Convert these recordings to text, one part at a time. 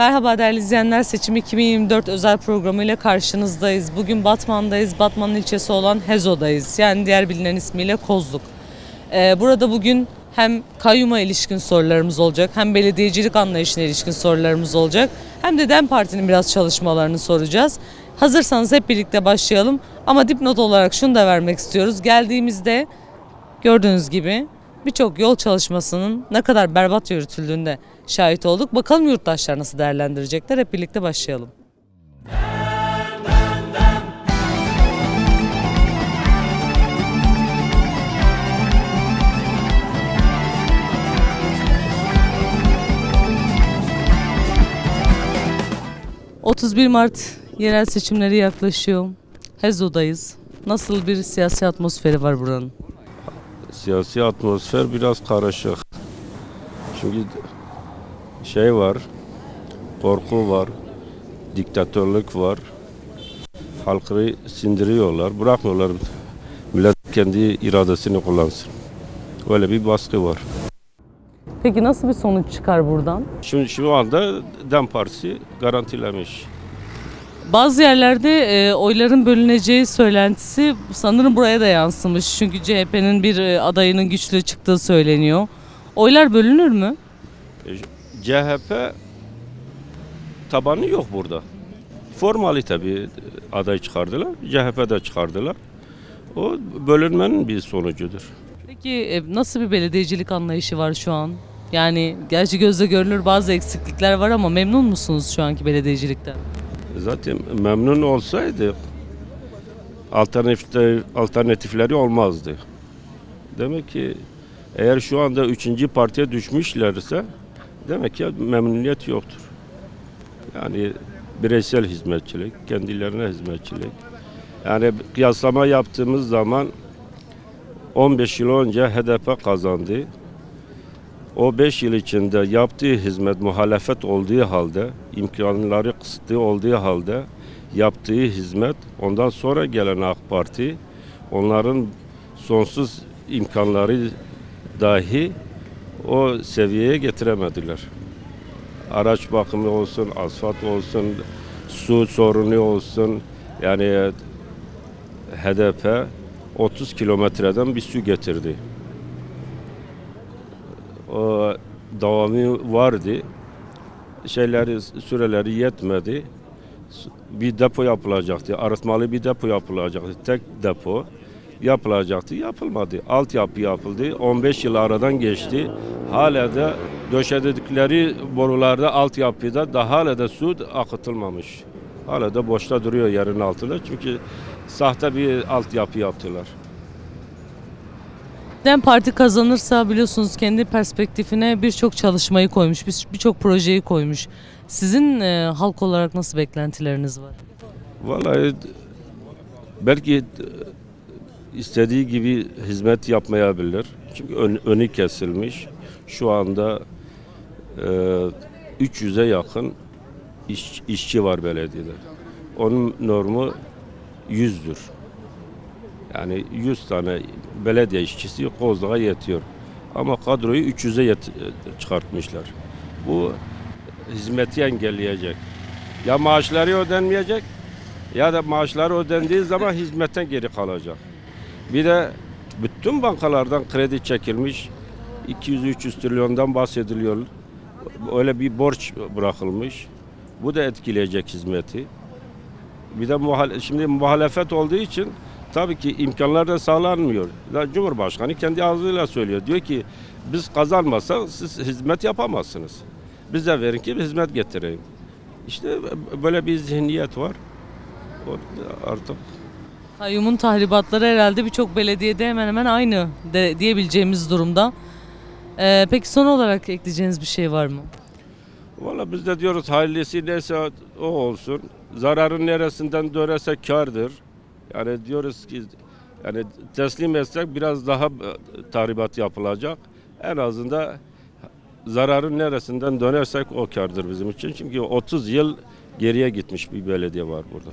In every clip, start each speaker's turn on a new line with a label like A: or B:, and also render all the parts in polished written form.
A: Merhaba değerli izleyenler, Seçim 2024 özel programıyla karşınızdayız. Bugün Batman'dayız. Batman'ın ilçesi olan Hezo'dayız. Yani diğer bilinen ismiyle Kozluk. Burada bugün hem kayyuma ilişkin sorularımız olacak, hem belediyecilik anlayışına ilişkin sorularımız olacak, hem de DEM Parti'nin biraz çalışmalarını soracağız. Hazırsanız hep birlikte başlayalım. Ama dipnot olarak şunu da vermek istiyoruz. Geldiğimizde gördüğünüz gibi birçok yol çalışmasının ne kadar berbat yürütüldüğünde şahit olduk. Bakalım yurttaşlar nasıl değerlendirecekler? Hep birlikte başlayalım. 31 Mart yerel seçimleri yaklaşıyor. Hezo'dayız. Nasıl bir siyasi atmosferi var buranın?
B: Siyasi atmosfer biraz karışık. Çünkü şey var, korku var, diktatörlük var. Halkı sindiriyorlar, bırakmıyorlar millet kendi iradesini kullansın. Öyle bir baskı var.
A: Peki nasıl bir sonuç çıkar buradan?
B: Şu anda DEM Partisi garantilemiş.
A: Bazı yerlerde oyların bölüneceği söylentisi sanırım buraya da yansımış. Çünkü CHP'nin bir adayının güçlü çıktığı söyleniyor. Oylar bölünür mü?
B: CHP tabanı yok burada. Formalite bir aday çıkardılar. CHP de çıkardılar. O bölünmenin bir sonucudur.
A: Peki nasıl bir belediyecilik anlayışı var şu an? Yani gerçi gözle görülür bazı eksiklikler var ama memnun musunuz şu anki belediyecilikten?
B: Zaten memnun olsaydı alternatifleri olmazdı. Demek ki eğer şu anda 3. partiye düşmüşlerse demek ki memnuniyet yoktur. Yani bireysel hizmetçilik, kendilerine hizmetçilik. Yani kıyaslama yaptığımız zaman 15 yıl önce HDP kazandı. O 5 yıl içinde yaptığı hizmet muhalefet olduğu halde, imkanları kısıtlı olduğu halde yaptığı hizmet, ondan sonra gelen AK Parti onların sonsuz imkanları dahi o seviyeye getiremediler. Araç bakımı olsun, asfalt olsun, su sorunu olsun. Yani HDP 30 kilometreden bir su getirdi. O devamı vardı. Süreleri yetmedi. Bir depo yapılacaktı. Arıtmalı bir depo yapılacaktı. Tek depo yapılacaktı. Yapılmadı. Altyapı yapıldı. 15 yıl aradan geçti. Hala da döşedikleri borularda, altyapıda da hala da su akıtılmamış. Hala da boşta duruyor yerin altında. Çünkü sahte bir altyapı yaptılar.
A: DEM Parti kazanırsa biliyorsunuz kendi perspektifine birçok çalışmayı koymuş, birçok projeyi koymuş. Sizin halk olarak nasıl beklentileriniz var?
B: Vallahi belki istediği gibi hizmet yapmayabilir. Çünkü önü kesilmiş. Şu anda 300'e yakın işçi var belediyede. Onun normu 100'dür. Yani 100 tane belediye işçisi Kozluğa yetiyor. Ama kadroyu 300'e çıkartmışlar. Bu hizmeti engelleyecek. Ya maaşları ödenmeyecek ya da maaşları ödendiği zaman hizmetten geri kalacak. Bir de bütün bankalardan kredi çekilmiş. 200-300 trilyondan bahsediliyor. Öyle bir borç bırakılmış. Bu da etkileyecek hizmeti. Bir de şimdi muhalefet olduğu için tabii ki imkanlar da sağlanmıyor. Cumhurbaşkanı kendi ağzıyla söylüyor. Diyor ki biz kazanmazsak siz hizmet yapamazsınız. Bize verin ki bir hizmet getireyim. İşte böyle bir zihniyet var. Artık
A: Kayyumun tahribatları herhalde birçok belediyede hemen hemen aynı diyebileceğimiz durumda. Peki son olarak ekleyeceğiniz bir şey var mı?
B: Valla biz de diyoruz hayırlısı neyse o olsun. Zararın neresinden dönerse kârdır. Yani diyoruz ki yani teslim etsek biraz daha tahribat yapılacak. En azından zararın neresinden dönersek o kârdır bizim için. Çünkü 30 yıl geriye gitmiş bir belediye var burada.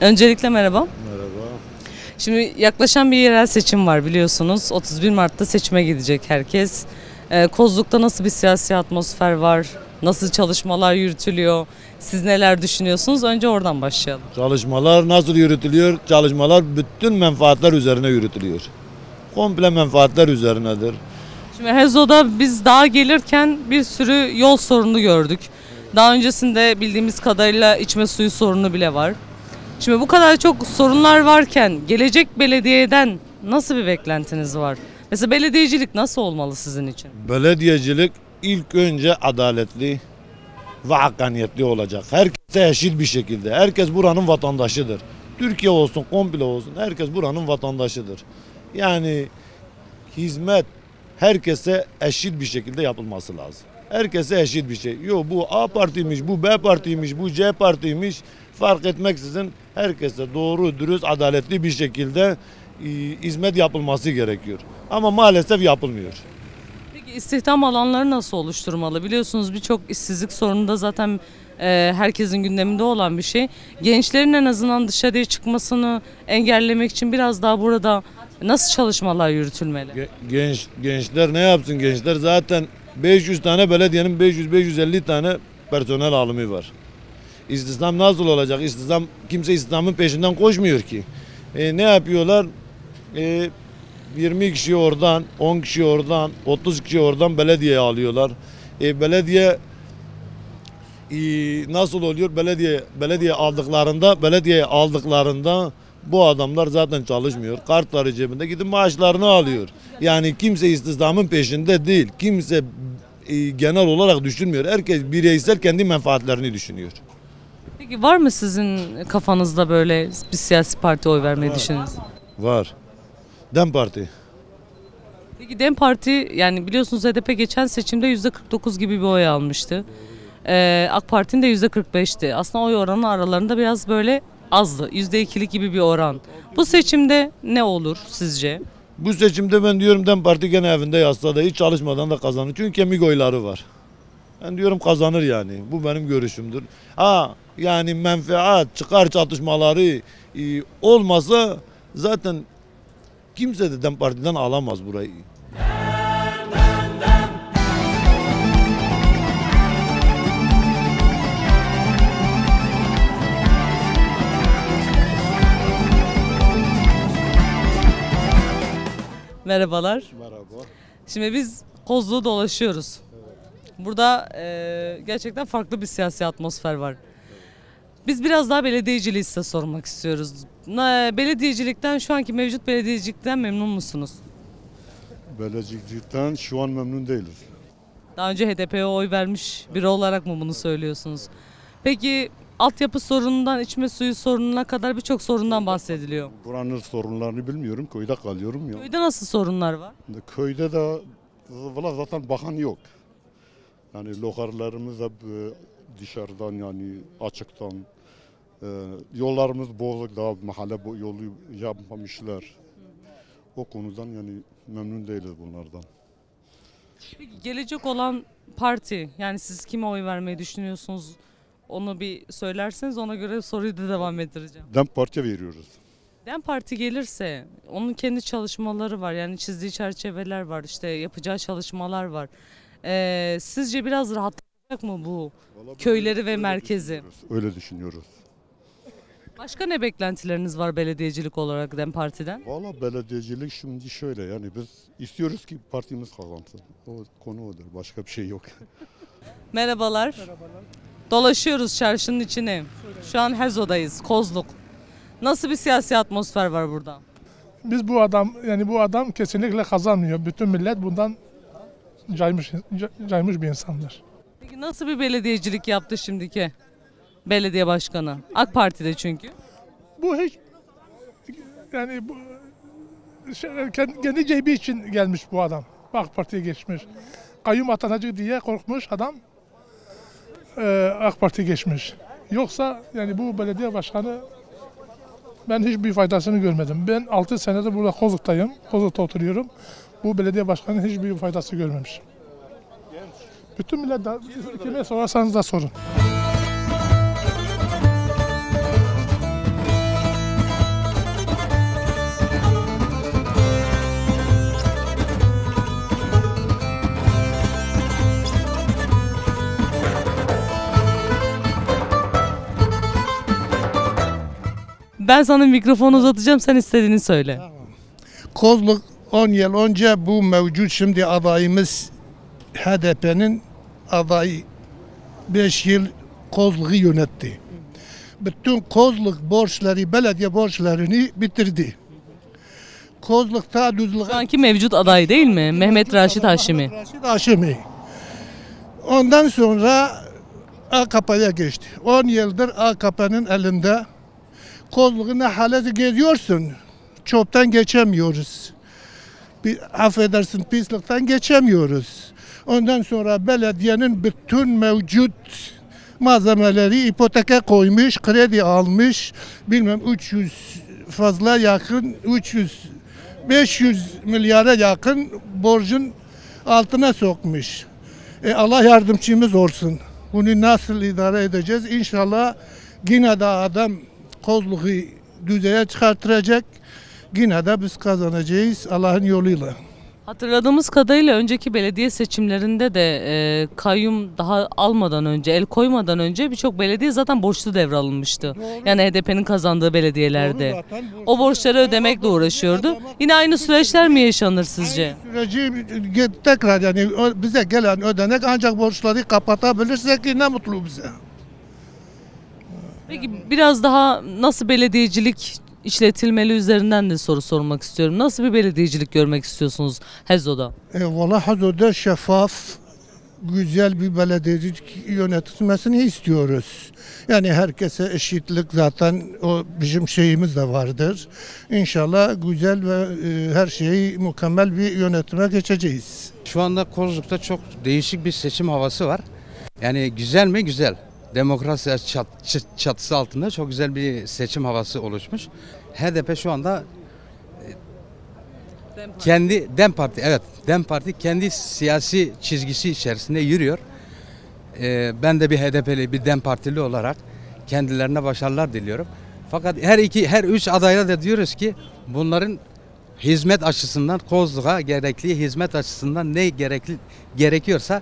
A: Öncelikle merhaba.
C: Merhaba.
A: Şimdi yaklaşan bir yerel seçim var biliyorsunuz. 31 Mart'ta seçime gidecek herkes. Kozluk'ta nasıl bir siyasi atmosfer var? Nasıl çalışmalar yürütülüyor? Siz neler düşünüyorsunuz? Önce oradan başlayalım.
C: Çalışmalar nasıl yürütülüyor? Çalışmalar bütün menfaatler üzerine yürütülüyor. Komple menfaatler üzerinedir.
A: Şimdi Hezo'da biz daha gelirken bir sürü yol sorunu gördük. Daha öncesinde bildiğimiz kadarıyla içme suyu sorunu bile var. Şimdi bu kadar çok sorunlar varken gelecek belediyeden nasıl bir beklentiniz var? Mesela belediyecilik nasıl olmalı sizin için?
C: Belediyecilik ilk önce adaletli ve hakkaniyetli olacak. Herkese eşit bir şekilde. Herkes buranın vatandaşıdır. Türkiye olsun, komple olsun. Herkes buranın vatandaşıdır. Yani hizmet herkese eşit bir şekilde yapılması lazım. Herkese eşit bir şey. Yok bu A partiymiş, bu B partiymiş, bu C partiymiş fark etmeksizin herkese doğru, dürüst, adaletli bir şekilde hizmet yapılması gerekiyor. Ama maalesef yapılmıyor.
A: Peki istihdam alanları nasıl oluşturmalı? Biliyorsunuz birçok işsizlik sorunu da zaten herkesin gündeminde olan bir şey. Gençlerin en azından dışarıya çıkmasını engellemek için biraz daha burada nasıl çalışmalar yürütülmeli?
C: Gençler ne yapsın? Gençler zaten 500 tane belediyenin 500-550 tane personel alımı var. İstihdam nasıl olacak? Kimse istihdamın peşinden koşmuyor ki. Ne yapıyorlar? 20 kişi oradan, 10 kişi oradan, 30 kişi oradan belediyeye alıyorlar. Belediye nasıl oluyor? Belediyeye aldıklarında bu adamlar zaten çalışmıyor. Kartları cebinde gidip maaşlarını alıyor. Yani kimse istihdamın peşinde değil. Kimse genel olarak düşünmüyor. Herkes bireysel kendi menfaatlerini düşünüyor.
A: Peki var mı sizin kafanızda böyle bir siyasi parti oy vermeyi düşünüyorsunuz?
C: Var. DEM Parti.
A: Peki DEM Parti yani biliyorsunuz HDP geçen seçimde %49 gibi bir oy almıştı. AK Parti'nin de %45'ti. Aslında oy oranı aralarında biraz böyle azdı. %2'lik gibi bir oran. Bu seçimde ne olur sizce?
C: Bu seçimde ben diyorum DEM Parti gene evinde yatsa da hiç çalışmadan da kazanır. Çünkü kemik oyları var. Ben diyorum kazanır yani. Bu benim görüşümdür. Yani menfaat, çıkar çatışmaları olmasa zaten kimse de DEM Parti'den alamaz burayı.
A: Merhabalar.
C: Merhaba.
A: Şimdi biz Kozluğu dolaşıyoruz. Burada gerçekten farklı bir siyasi atmosfer var. Biz biraz daha belediyeciliği size sormak istiyoruz. Belediyecilikten, şu anki mevcut belediyecilikten memnun musunuz?
D: Belediyecilikten şu an memnun değiliz.
A: Daha önce HDP'ye oy vermiş biri olarak mı bunu söylüyorsunuz? Peki altyapı sorunundan içme suyu sorununa kadar birçok sorundan bahsediliyor.
D: Buranın sorunlarını bilmiyorum. Köyde kalıyorum ya.
A: Köyde nasıl sorunlar var?
D: Köyde de valla zaten bakan yok. Yani lokarlarımız hep dışarıdan yani açıktan. Yollarımız bozuk, daha mahalle yolu yapmamışlar. O konudan yani memnun değiliz bunlardan.
A: Peki gelecek olan parti, yani siz kime oy vermeyi düşünüyorsunuz? Onu bir söylerseniz ona göre soruyu da devam ettireceğim.
D: DEM Parti'ye veriyoruz.
A: DEM Parti gelirse onun kendi çalışmaları var, yani çizdiği çerçeveler var, işte yapacağı çalışmalar var. Sizce biraz rahatlayacak mı bu köyleri ve merkezi?
D: Öyle düşünüyoruz.
A: Başka ne beklentileriniz var belediyecilik olarak DEM Parti'den?
D: Valla belediyecilik şimdi şöyle, yani biz istiyoruz ki partimiz kazansın. O konu odur. Başka bir şey yok.
A: Merhabalar. Merhabalar. Dolaşıyoruz çarşının içine. Şu an Hezo'dayız, Kozluk. Nasıl bir siyasi atmosfer var burada?
E: Biz bu adam kesinlikle kazanmıyor. Bütün millet bundan caymış bir insandır.
A: Peki nasıl bir belediyecilik yaptı şimdiki belediye başkanı? AK Parti'de çünkü.
E: Bu hiç kendi cebi için gelmiş bu adam. AK Parti'ye geçmiş. Kayyum atanacak diye korkmuş adam. AK Parti geçmiş. Yoksa yani bu belediye başkanı ben hiçbir faydasını görmedim. Ben 6 senedir burada Kozluk'tayım. Kozluk'ta oturuyorum. Bu belediye başkanının hiçbir faydası görmemiş. Bütün millet kime sorarsanız da sorun.
A: Ben sana mikrofonu uzatacağım, sen istediğini söyle.
F: Kozluk 10 yıl önce bu mevcut şimdi adayımız HDP'nin adayı 5 yıl Kozluk'u yönetti. Bütün Kozluk borçları, belediye borçlarını bitirdi. Kozluk'ta
A: Şu
F: düzlüğe...
A: anki mevcut aday değil mi? Mehmet Raşit Haşimi.
F: Raşit Haşimi. Ondan sonra AKP'ye geçti. 10 yıldır AKP'nin elinde. Kozluk'u ne hale geziyorsun? Çöpten geçemiyoruz. Bir, affedersin, pislikten geçemiyoruz. Ondan sonra belediyenin bütün mevcut malzemeleri ipoteke koymuş, kredi almış. Bilmem 300 fazla yakın, 500 milyara yakın borcun altına sokmuş. Allah yardımcımız olsun. Bunu nasıl idare edeceğiz? İnşallah yine de adam Kozluk'u düzeye çıkartacak. Yine de biz kazanacağız Allah'ın yoluyla.
A: Hatırladığımız kadarıyla önceki belediye seçimlerinde de kayyum daha almadan önce, el koymadan önce birçok belediye zaten borçlu devralınmıştı. Yani HDP'nin kazandığı belediyelerde. O borçları ödemekle uğraşıyordu. Yine aynı süreçler mi yaşanır sizce?
F: Süreci tekrar yani bize gelen ödenek ancak borçları kapatabilirsek ne mutlu bize.
A: Peki biraz daha nasıl belediyecilik işletilmeli üzerinden de soru sormak istiyorum. Nasıl bir belediyecilik görmek istiyorsunuz Hezo'da?
F: Valla Hazo'da şeffaf, güzel bir belediyecilik yönetilmesini istiyoruz. Yani herkese eşitlik zaten o bizim şeyimiz de vardır. İnşallah güzel ve her şeyi mükemmel bir yönetime geçeceğiz.
G: Şu anda Kozluk'ta çok değişik bir seçim havası var. Yani güzel mi? Güzel. Demokrasi çatısı altında çok güzel bir seçim havası oluşmuş. HDP şu anda Dem Parti kendi siyasi çizgisi içerisinde yürüyor. Ben de bir HDP'li, bir Dem Partili olarak kendilerine başarılar diliyorum. Fakat her üç adayla da diyoruz ki bunların hizmet açısından Kozluk'a gerekli hizmet açısından ne gerekiyorsa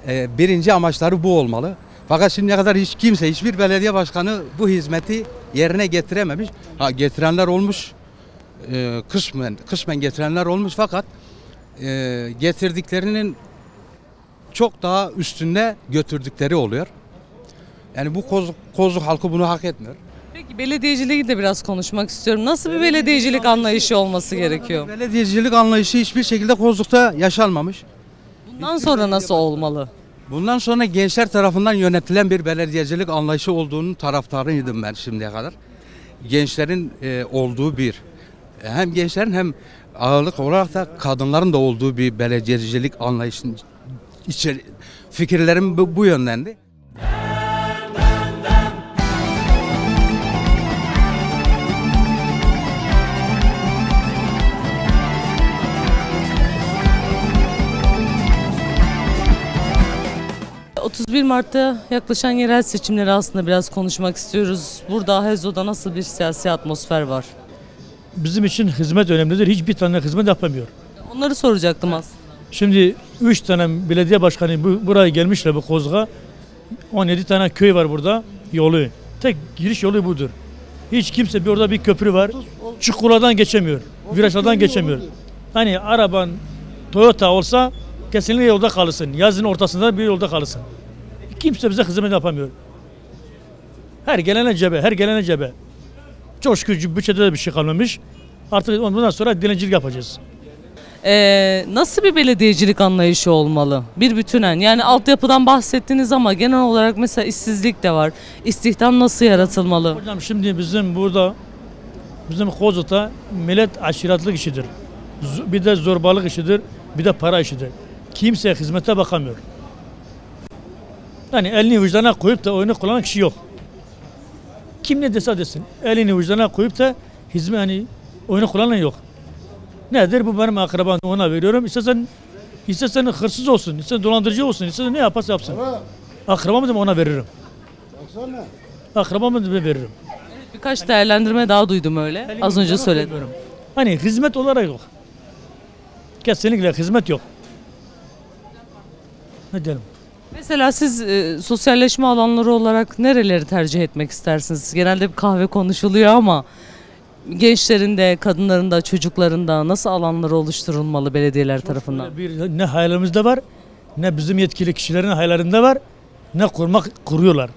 G: birinci amaçları bu olmalı. Fakat şimdiye kadar hiçbir belediye başkanı bu hizmeti yerine getirememiş. Getirenler olmuş, kısmen getirenler olmuş fakat getirdiklerinin çok daha üstünde götürdükleri oluyor. Yani bu Kozluk halkı bunu hak etmiyor.
A: Peki belediyeciliği de biraz konuşmak istiyorum. Nasıl bir belediyecilik anlayışı olması gerekiyor?
G: Belediyecilik anlayışı hiçbir şekilde Kozluk'ta yaşanmamış.
A: Bundan sonra nasıl olmalı?
G: Bundan sonra gençler tarafından yönetilen bir belediyecilik anlayışı olduğunun taraftarıydım ben şimdiye kadar. Gençlerin olduğu hem gençlerin hem ağırlık olarak da kadınların da olduğu bir belediyecilik anlayışının fikirlerim bu yöndendi.
A: 31 Mart'ta yaklaşan yerel seçimleri aslında biraz konuşmak istiyoruz. Burada Hezo'da nasıl bir siyasi atmosfer var?
H: Bizim için hizmet önemlidir. Hiçbir tane hizmet yapamıyor.
A: Onları soracaktım aslında.
H: Şimdi 3 tane belediye başkanı buraya gelmişler bu Kozluğa. 17 tane köy var burada. Yolu. Tek giriş yolu budur. Hiç kimse orada bir köprü var. Çukurlardan geçemiyor. Virajlardan geçemiyor. Hani araban Toyota olsa kesinlikle yolda kalırsın. Yazın ortasında bir yolda kalırsın. Kimse bize hizmet yapamıyor. Her gelene cebe. Çok şükür bütçede de bir şey kalmamış. Artık ondan sonra dilencilik yapacağız.
A: Nasıl bir belediyecilik anlayışı olmalı? Bir bütünen. Yani altyapıdan bahsettiniz ama genel olarak mesela işsizlik de var. İstihdam nasıl yaratılmalı?
H: Hocam şimdi bizim Kozluk'ta millet aşiretlik işidir. Bir de zorbalık işidir, bir de para işidir. Kimse hizmete bakamıyor. Yani elini vicdana koyup da oyunu kullanan kişi yok. Kim ne dese desin. Elini vicdana koyup da oyunu kullanan yok. Nedir? Bu benim akrabam, ona veriyorum. İstersen hırsız olsun, istersen dolandırıcı olsun, istersen ne yaparsa yapsın. Akrabamı da ona veririm. Akrabamı da veririm.
A: Birkaç değerlendirme daha duydum öyle. Az önce söyledim.
H: Hani hizmet olarak yok. Kesinlikle hizmet yok. Ne diyelim?
A: Mesela siz sosyalleşme alanları olarak nereleri tercih etmek istersiniz? Genelde bir kahve konuşuluyor ama gençlerin de, kadınların da, çocukların da nasıl alanları oluşturulmalı belediyeler tarafından?
H: Ne hayalimizde var, ne bizim yetkili kişilerin hayallerinde var, ne kuruyorlar.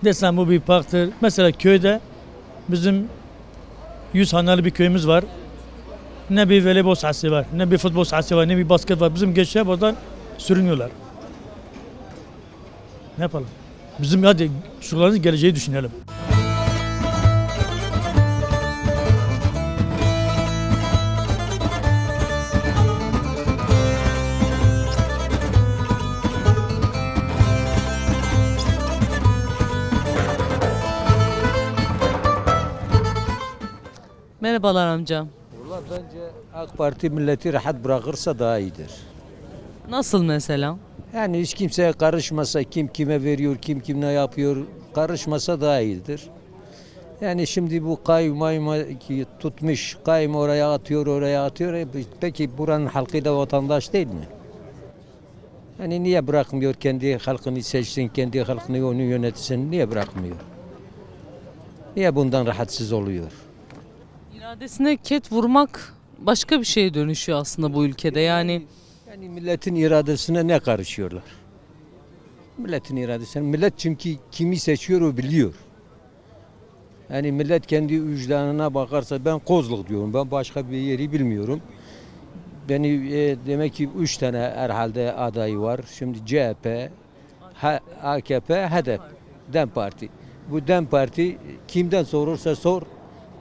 H: Desem bu bir parktır. Mesela köyde bizim 100 haneli bir köyümüz var. Ne bir voleybol sahası var, ne bir futbol sahası var, ne bir basket var. Bizim gençler buradan sürünüyorlar. Ne yapalım? Bizim hadi çocuklarımızın geleceği düşünelim.
A: Merhabalar amcam.
I: Vallahi bence AK Parti milleti rahat bırakırsa daha iyidir.
A: Nasıl mesela?
I: Yani hiç kimseye karışmasa, kim kime veriyor, kim kim ne yapıyor, karışmasa daha iyidir. Yani şimdi bu kayyum tutmuş, kayyum oraya atıyor, oraya atıyor. Peki buranın halkı da vatandaş değil mi? Yani niye bırakmıyor kendi halkını seçsin, kendi halkını onu yönetsin, niye bırakmıyor? Niye bundan rahatsız oluyor?
A: İradesine ket vurmak başka bir şeye dönüşüyor aslında bu ülkede yani.
I: Yani milletin iradesine ne karışıyorlar? Milletin iradesine, millet çünkü kimi seçiyor o biliyor. Yani millet kendi vicdanına bakarsa ben Kozluk diyorum, ben başka bir yeri bilmiyorum. Beni demek ki 3 tane herhalde adayı var. Şimdi CHP, AKP, HDP, DEM Parti. Bu DEM Parti kimden sorursa sor,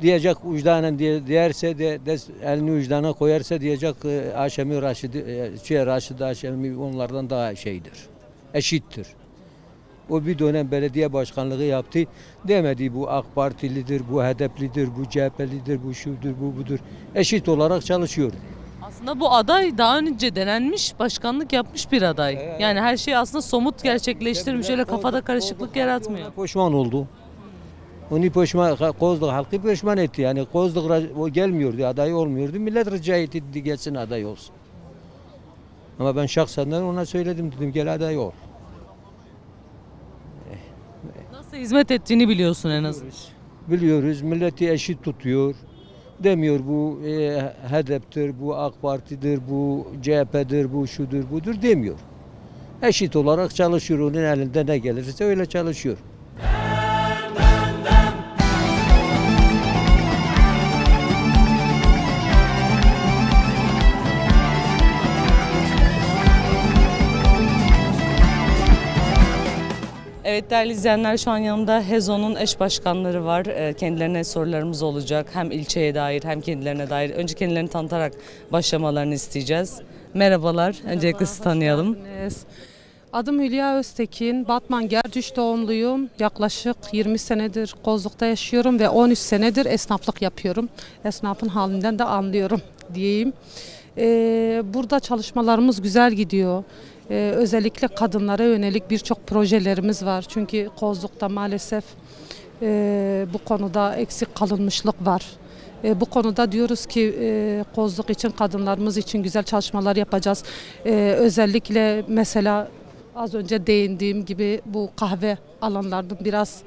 I: diyecek vicdanen derse de elini vicdana koyarsa diyecek Haşemi Raşid Haşemi onlardan daha şeydir. Eşittir. O bir dönem belediye başkanlığı yaptı. Demedi bu AK Partilidir, bu HDP'lidir, bu CHP'lidir, bu şudur, bu budur. Eşit olarak çalışıyordu.
A: Aslında bu aday daha önce denenmiş, başkanlık yapmış bir aday. Yani her şeyi aslında somut gerçekleştirmiş, öyle kafada karışıklık yaratmıyor.
I: Pişman oldu. Onu Kozluk halkı pişman etti. Yani Kozluk o gelmiyordu, aday olmuyordu. Millet rica etti gelsin aday olsun. Ama ben şahsen ona söyledim, dedim gel aday ol.
A: Nasıl hizmet ettiğini biliyorsun en azından.
I: Biliyoruz, milleti eşit tutuyor. Demiyor bu HDP'tir, bu AK Parti'dir, bu CHP'dir, bu şudur, budur demiyor. Eşit olarak çalışıyor, onun elinde ne gelirse öyle çalışıyor.
A: Evet değerli izleyenler, şu an yanımda HEZO'nun eş başkanları var. Kendilerine sorularımız olacak. Hem ilçeye dair hem kendilerine dair. Önce kendilerini tanıtarak başlamalarını isteyeceğiz. Merhabalar. Öncelikle sizi tanıyalım.
J: Adım Hülya Öztekin. Batman Gercüş doğumluyum. Yaklaşık 20 senedir Kozluk'ta yaşıyorum ve 13 senedir esnaflık yapıyorum. Esnafın halinden de anlıyorum diyeyim. Burada çalışmalarımız güzel gidiyor. Özellikle kadınlara yönelik birçok projelerimiz var. Çünkü Kozluk'ta maalesef bu konuda eksik kalınmışlık var. Bu konuda diyoruz ki Kozluk için, kadınlarımız için güzel çalışmalar yapacağız. Özellikle mesela az önce değindiğim gibi bu kahve alanlarını biraz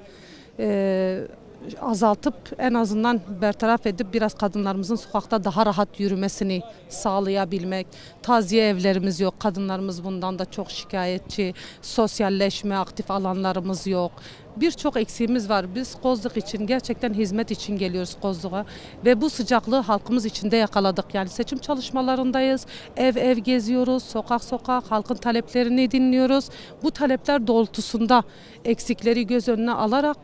J: azaltıp en azından bertaraf edip biraz kadınlarımızın sokakta daha rahat yürümesini sağlayabilmek. Taziye evlerimiz yok. Kadınlarımız bundan da çok şikayetçi. Sosyalleşme, aktif alanlarımız yok. Birçok eksiğimiz var. Biz Kozluk için, gerçekten hizmet için geliyoruz Kozluk'a ve bu sıcaklığı halkımız içinde yakaladık. Yani seçim çalışmalarındayız. Ev ev geziyoruz. Sokak sokak halkın taleplerini dinliyoruz. Bu talepler doğrultusunda eksikleri göz önüne alarak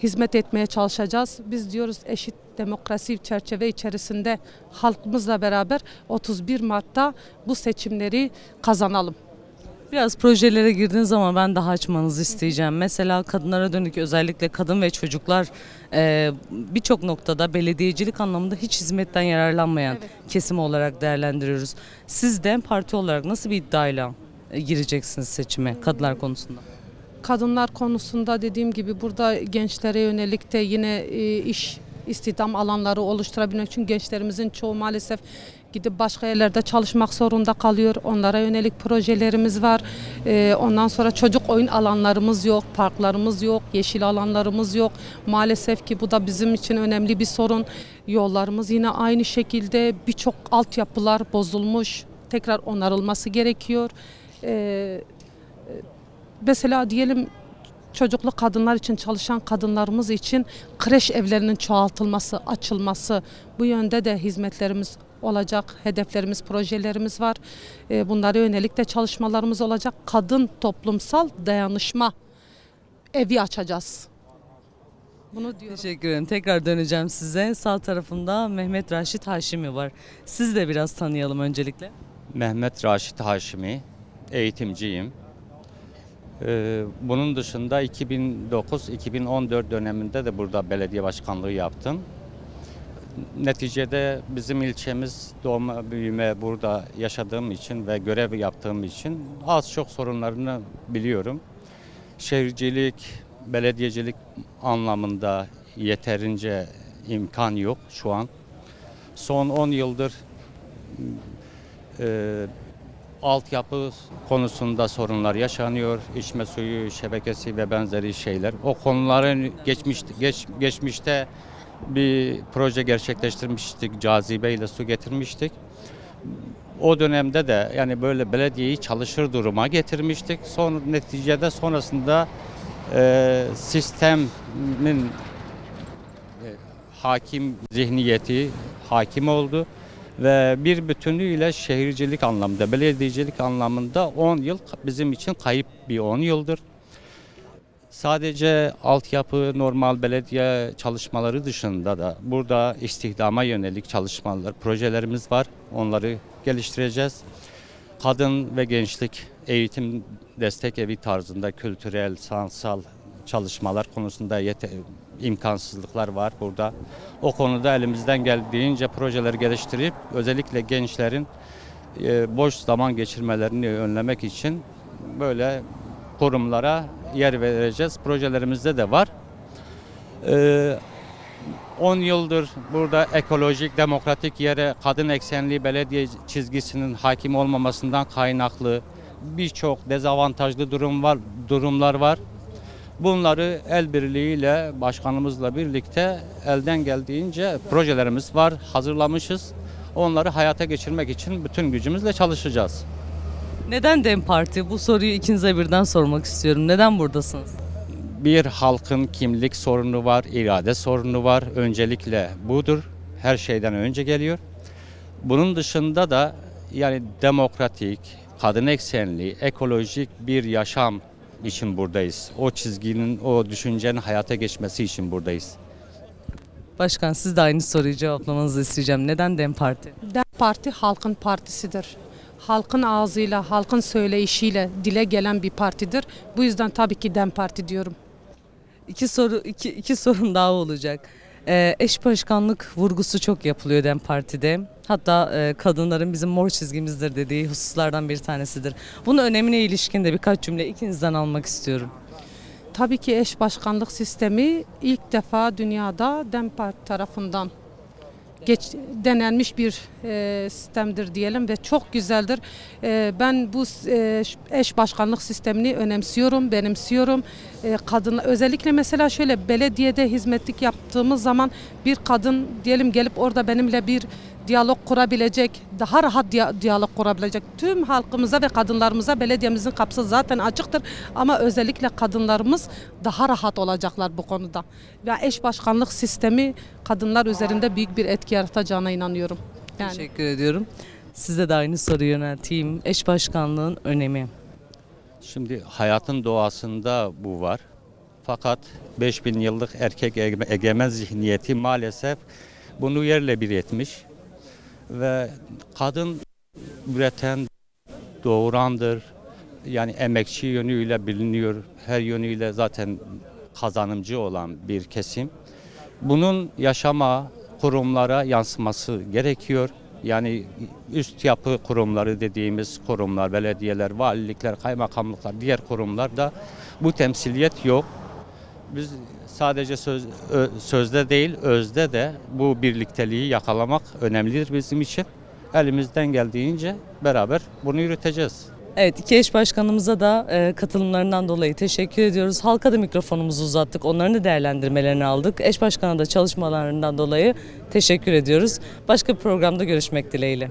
J: hizmet etmeye çalışacağız. Biz diyoruz eşit demokrasi çerçeve içerisinde halkımızla beraber 31 Mart'ta bu seçimleri kazanalım.
A: Biraz projelere girdiğiniz zaman ben daha açmanızı isteyeceğim. Mesela kadınlara dönük, özellikle kadın ve çocuklar birçok noktada belediyecilik anlamında hiç hizmetten yararlanmayan kesim olarak değerlendiriyoruz. Siz DEM Parti olarak nasıl bir iddiayla gireceksiniz seçime kadınlar konusunda?
J: Kadınlar konusunda dediğim gibi burada gençlere yönelik de yine iş istihdam alanları oluşturabilmek için gençlerimizin çoğu maalesef gidip başka yerlerde çalışmak zorunda kalıyor. Onlara yönelik projelerimiz var. Ondan sonra çocuk oyun alanlarımız yok, parklarımız yok, yeşil alanlarımız yok. Maalesef ki bu da bizim için önemli bir sorun. Yollarımız yine aynı şekilde, birçok altyapılar bozulmuş. Tekrar onarılması gerekiyor. Mesela diyelim çocuklu kadınlar için çalışan kadınlarımız için kreş evlerinin çoğaltılması, açılması, bu yönde de hizmetlerimiz olacak, hedeflerimiz, projelerimiz var. Bunlara yönelik de çalışmalarımız olacak. Kadın toplumsal dayanışma evi açacağız. Bunu diyorum.
A: Teşekkür ederim. Tekrar döneceğim size. Sağ tarafımda Mehmet Raşit Haşimi var. Siz de biraz tanıyalım öncelikle.
K: Mehmet Raşit Haşimi, eğitimciyim. Bunun dışında 2009-2014 döneminde de burada belediye başkanlığı yaptım. Neticede bizim ilçemiz doğma büyüme burada yaşadığım için ve görev yaptığım için az çok sorunlarını biliyorum. Şehircilik, belediyecilik anlamında yeterince imkan yok şu an. Son 10 yıldır altyapı konusunda sorunlar yaşanıyor. İçme suyu şebekesi ve benzeri şeyler. O konuların geçmişte bir proje gerçekleştirmiştik. Cazibeyle su getirmiştik. O dönemde de yani böyle belediyeyi çalışır duruma getirmiştik. Neticede sonrasında sistemin hakim zihniyeti hakim oldu. Ve bir bütünüyle şehircilik anlamında, belediyecilik anlamında 10 yıl bizim için kayıp bir 10 yıldır. Sadece altyapı, normal belediye çalışmaları dışında da burada istihdama yönelik çalışmalar, projelerimiz var. Onları geliştireceğiz. Kadın ve gençlik eğitim destek evi tarzında kültürel, sanatsal çalışmalar konusunda imkansızlıklar var burada. O konuda elimizden geldiğince projeleri geliştirip özellikle gençlerin boş zaman geçirmelerini önlemek için böyle kurumlara yer vereceğiz. Projelerimizde de var. 10 yıldır burada ekolojik, demokratik yere kadın eksenli belediye çizgisinin hakim olmamasından kaynaklı birçok dezavantajlı durumlar var. Bunları el birliğiyle başkanımızla birlikte elden geldiğince projelerimiz var, hazırlamışız. Onları hayata geçirmek için bütün gücümüzle çalışacağız.
A: Neden DEM Parti? Bu soruyu ikinize birden sormak istiyorum. Neden buradasınız?
K: Bir halkın kimlik sorunu var, irade sorunu var. Öncelikle budur. Her şeyden önce geliyor. Bunun dışında da yani demokratik, kadın eksenli, ekolojik bir yaşam için buradayız. O çizginin, o düşüncenin hayata geçmesi için buradayız.
A: Başkan, siz de aynı soruyu cevaplamanızı isteyeceğim. Neden DEM Parti?
J: DEM Parti halkın partisidir. Halkın ağzıyla, halkın söyleyişiyle dile gelen bir partidir. Bu yüzden tabii ki DEM Parti diyorum.
A: İki sorun daha olacak. Eş başkanlık vurgusu çok yapılıyor DEM Parti'de. Hatta kadınların bizim mor çizgimizdir dediği hususlardan bir tanesidir. Bunun önemine ilişkin de birkaç cümle ikinizden almak istiyorum.
J: Tabii ki eş başkanlık sistemi ilk defa dünyada DEM Parti tarafından denenmiş bir sistemdir diyelim ve çok güzeldir. Ben bu eş başkanlık sistemini önemsiyorum, benimsiyorum. Kadın özellikle mesela şöyle belediyede hizmetlik yaptığımız zaman bir kadın diyelim gelip orada benimle bir diyalog kurabilecek, daha rahat diyalog kurabilecek. Tüm halkımıza ve kadınlarımıza belediyemizin kapısı zaten açıktır ama özellikle kadınlarımız daha rahat olacaklar bu konuda. Ve eş başkanlık sistemi kadınlar üzerinde büyük bir etki yaratacağına inanıyorum. Yani.
A: Teşekkür ediyorum. Size de aynı soruyu yönelteyim. Eş başkanlığın önemi.
K: Şimdi hayatın doğasında bu var. Fakat 5000 yıllık erkek egemen zihniyeti maalesef bunu yerle bir etmiş. Ve kadın üreten, doğurandır. Yani emekçi yönüyle biliniyor. Her yönüyle zaten kazanımcı olan bir kesim. Bunun yaşama, kurumlara yansıması gerekiyor. Yani üst yapı kurumları dediğimiz kurumlar, belediyeler, valilikler, kaymakamlıklar, diğer kurumlarda bu temsiliyet yok. Biz sadece sözde değil, özde de bu birlikteliği yakalamak önemlidir bizim için. Elimizden geldiğince beraber bunu yürüteceğiz.
A: Evet, iki eş başkanımıza da katılımlarından dolayı teşekkür ediyoruz. Halka da mikrofonumuzu uzattık. Onların da değerlendirmelerini aldık. Eş başkana da çalışmalarından dolayı teşekkür ediyoruz. Başka bir programda görüşmek dileğiyle.